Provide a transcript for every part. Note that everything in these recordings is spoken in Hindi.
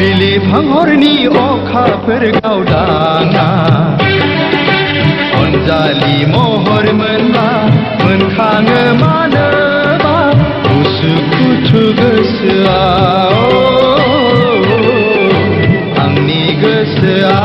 बिलिफां हरनि अखाफोर गावदाङा अनजालि महर मोनबा मोनखाङो मानोबा उसुखुथु गोसोआ आंनि गोसोआ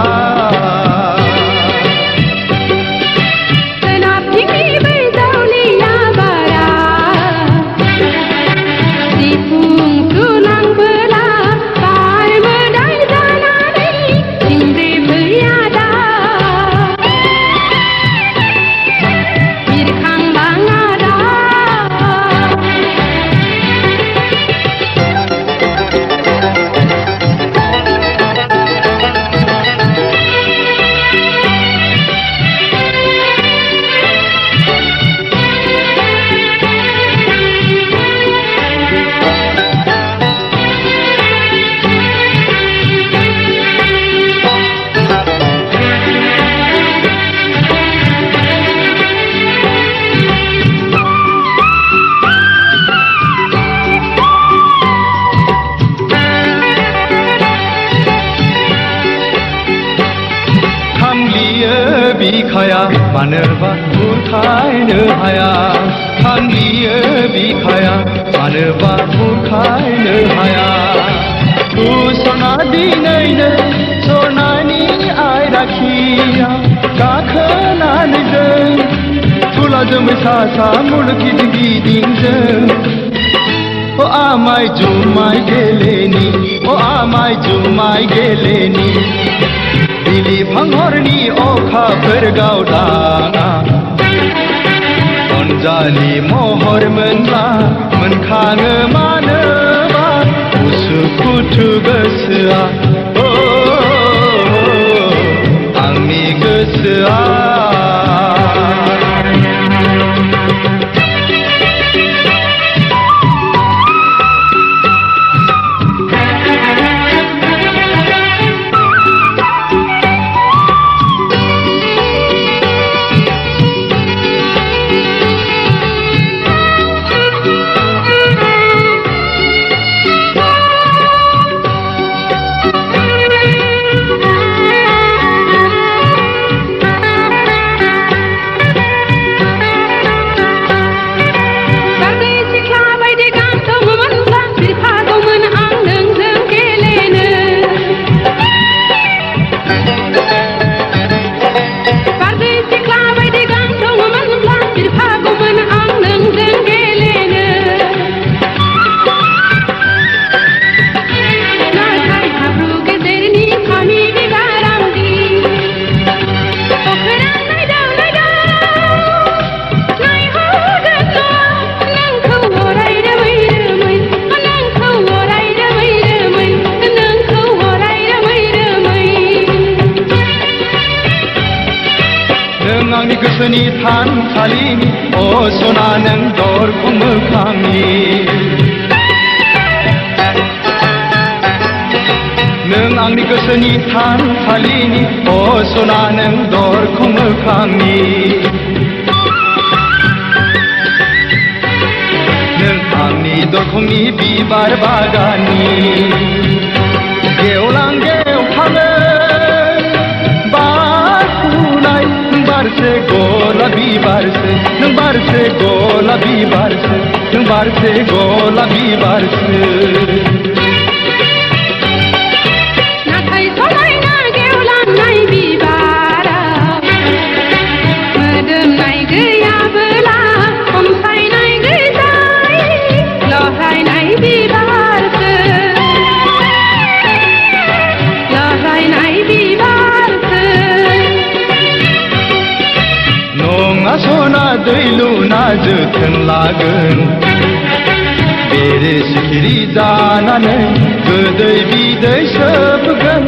बिखाया मानोबा बुरखायनो हाया थांलियो बिखाया मानोबा बुरखायनो हाया सना दिनैनो सनानि आयराखिया गाखोनानै जों थुला जोमै सा सा मुलुग गिदिं गिदिंजों आमाय जुमाय गेलेनि आमाय जुमाय गेलेनि बिलिफां हरनि अखाफोर गावदाङा अनजालि महर मोनबा मोनखाङो मानोबा उसुखुथु गोसोआ आंनि गोसोआ आंनि गोसोनि थानसालिनि सना नों दरखं मोखांनि नों आंनि गोसोनि थानसालिनि सना नों दरखं मोखांनि नों आंनि दरखंनि बिबार बागाननि गेवलां गेवथाङो बारसे गलाबी बारसे नों बारसे गलाबी बारसे नों बारसे गलाबी बारसे नाथाय समायना गेवलांनाय बिबारा मोदोमनाय गैयाबोला खमसायनाय गैजाय लहायनाय बिबारसो लहायनाय बिबारसो नङा सना दै लुना जोथोन लागोन सिखिरि सिखिरि जानानै गोदै बिदै सोबगोन